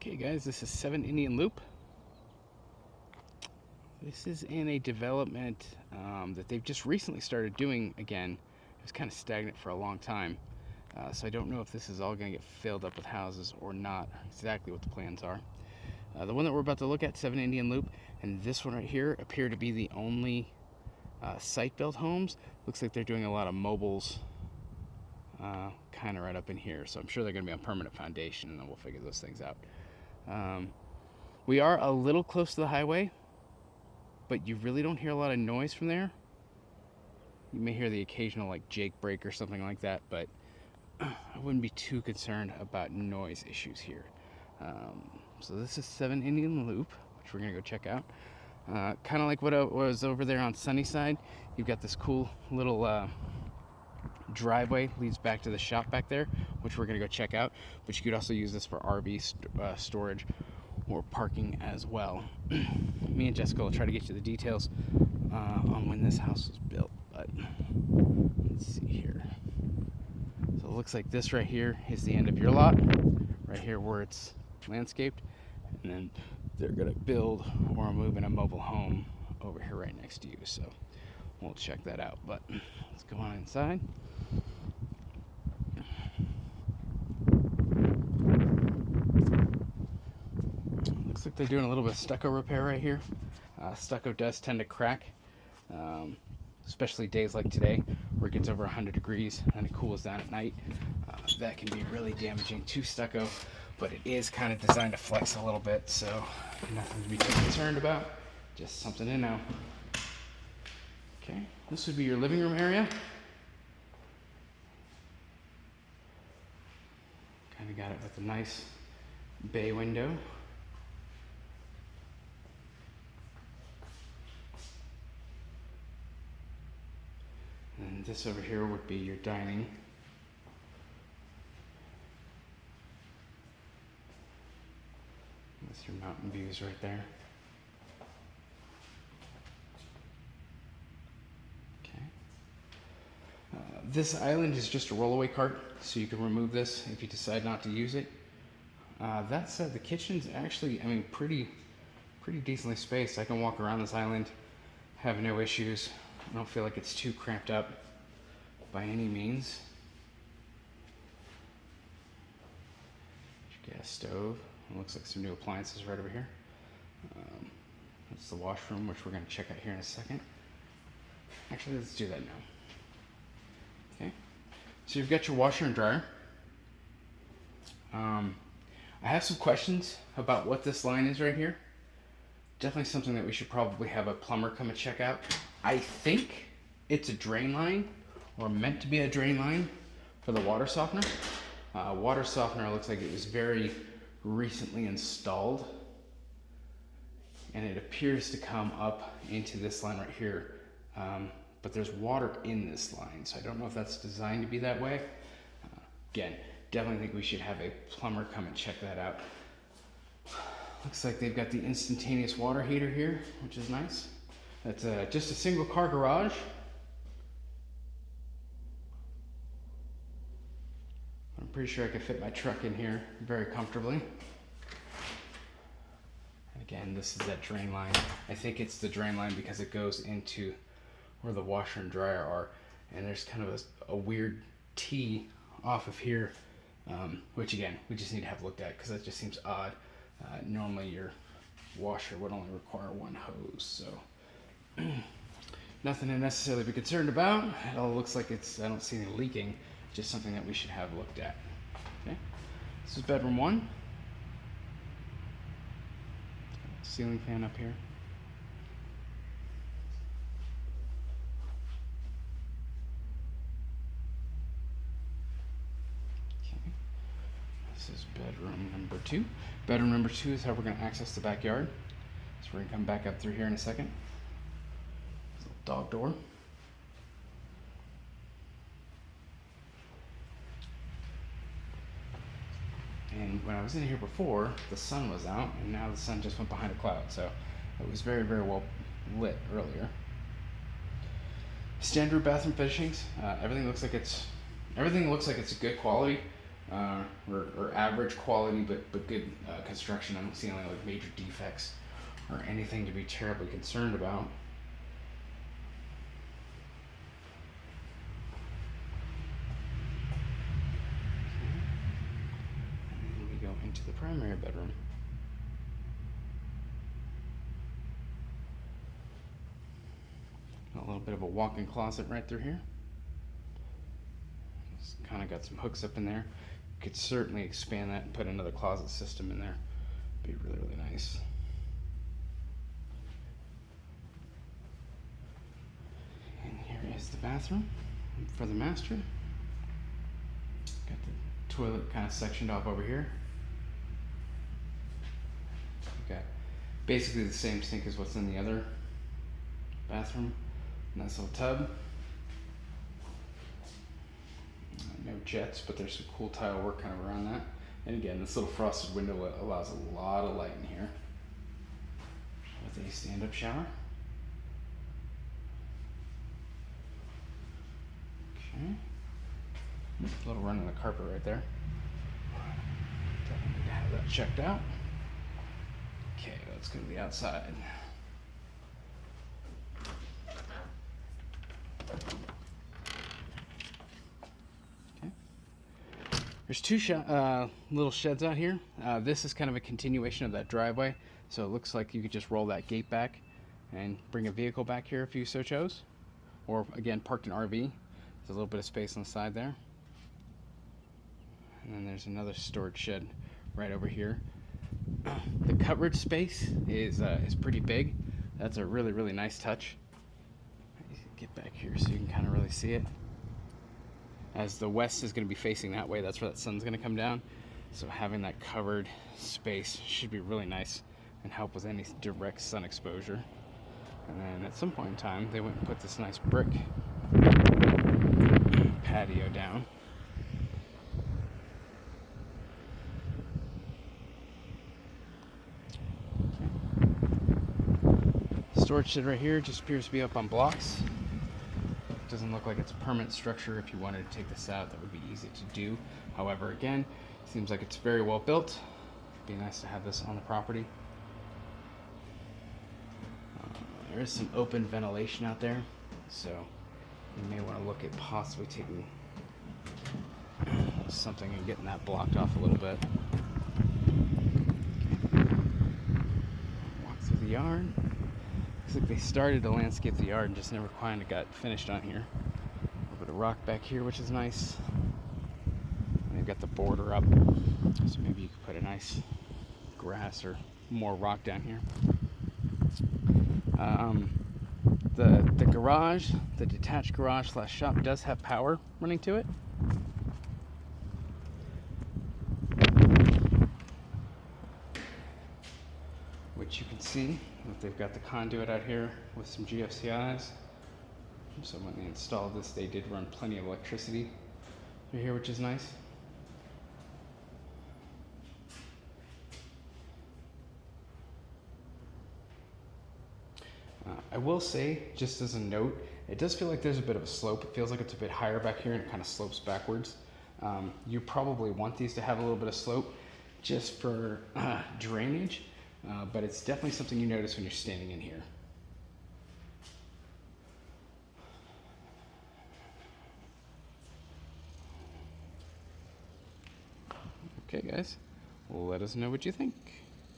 Okay guys, this is 7 Indian Loop. This is in a development that they've just recently started doing again. It was kind of stagnant for a long time. So I don't know if this is all going to get filled up with houses or not, exactly what the plans are. The one that we're about to look at, 7 Indian Loop, and this one right here appear to be the only site-built homes. Looks like they're doing a lot of mobiles kind of right up in here. So I'm sure they're going to be on permanent foundation, and then we'll figure those things out. We are a little close to the highway, but you really don't hear a lot of noise from there. You may hear the occasional like Jake brake or something like that, but I wouldn't be too concerned about noise issues here. So this is 7 Indian Loop, which we're gonna go check out. Kind of like what was over there on Sunnyside. You've got this cool little driveway leads back to the shop back there, which we're gonna go check out. But you could also use this for RV storage or parking as well. Me and Jessica will try to get you the details on when this house was built, but let's see here. So it looks like this right here is the end of your lot, right here where it's landscaped, and then they're gonna build or move in a mobile home over here right next to you. So we'll check that out, but let's go on inside. Looks like they're doing a little bit of stucco repair right here. Stucco does tend to crack, especially days like today where it gets over 100 degrees and it cools down at night. That can be really damaging to stucco, but it is kind of designed to flex a little bit, so nothing to be too concerned about, just something to know. Okay, this would be your living room area. Kind of got it with a nice bay window. And this over here would be your dining. With your mountain views right there. Okay. This island is just a rollaway cart, so you can remove this if you decide not to use it. That said, the kitchen's actually, pretty decently spaced. I can walk around this island, have no issues. I don't feel like it's too cramped up by any means. Gas stove. It looks like some new appliances right over here. That's the washroom, which we're going to check out here in a second. Actually, let's do that now. Okay. So you've got your washer and dryer. I have some questions about what this line is right here. Definitely something that we should probably have a plumber come and check out. I think it's a drain line, or meant to be a drain line for the water softener. Water softener looks like it was very recently installed, and it appears to come up into this line right here. But there's water in this line, so I don't know if that's designed to be that way. Again, definitely think we should have a plumber come and check that out. Looks like they've got the instantaneous water heater here, which is nice. That's just a single car garage. I'm pretty sure I could fit my truck in here very comfortably. And again, this is that drain line. I think it's the drain line because it goes into where the washer and dryer are. And there's kind of a weird T off of here, which again, we just need to have looked at because that just seems odd. Normally your washer would only require one hose, so nothing to necessarily be concerned about. It all looks like I don't see any leaking, just something that we should have looked at. Okay, this is bedroom 1. Ceiling fan up here. This is bedroom number 2. Bedroom number 2 is how we're going to access the backyard. So we're going to come back up through here in a second. This little dog door. And when I was in here before, the sun was out, and now the sun just went behind a cloud. So it was very, very well lit earlier. Standard bathroom finishings. Everything looks like it's good quality. or average quality, but good construction. I don't see any like major defects or anything to be terribly concerned about. And then we go into the primary bedroom. A little bit of a walk-in closet right through here. It's kind of got some hooks up in there. You could certainly expand that and put another closet system in there. Be really, really nice. And here is the bathroom for the master. Got the toilet kind of sectioned off over here. Got basically the same sink as what's in the other bathroom. Nice little tub. No jets, but there's some cool tile work kind of around that. And again, this little frosted window allows a lot of light in here. With a stand-up shower. Okay. A little run on the carpet right there. Definitely need to have that checked out. Okay, let's go to the outside. There's two little sheds out here. This is kind of a continuation of that driveway, so it looks like you could just roll that gate back and bring a vehicle back here if you so chose. Or again, parked an RV. There's a little bit of space on the side there. And then there's another storage shed right over here. The coverage space is pretty big. That's a really, really nice touch. Get back here so you can kind of really see it. As the west is going to be facing that way, that's where that sun's going to come down. So having that covered space should be really nice and help with any direct sun exposure. And then at some point in time, they went and put this nice brick patio down. Storage shed right here just appears to be up on blocks. Doesn't look like it's a permanent structure. If you wanted to take this out, that would be easy to do. However, again, seems like it's very well built. Be nice to have this on the property. There is some open ventilation out there, so you may want to look at possibly taking something and getting that blocked off a little bit. Walk through the yard. Looks like they started to landscape the yard and just never quite got finished on here. A little bit of rock back here, which is nice. And they've got the border up, so maybe you could put a nice grass or more rock down here. The garage, the detached garage / shop, does have power running to it. Which you can see that they've got the conduit out here with some GFCIs. So when they installed this, they did run plenty of electricity through here, which is nice. I will say, just as a note, it does feel like there's a bit of a slope. It feels like it's a bit higher back here and it kind of slopes backwards. You probably want these to have a little bit of slope just for drainage, but it's definitely something you notice when you're standing in here. Okay guys, let us know what you think.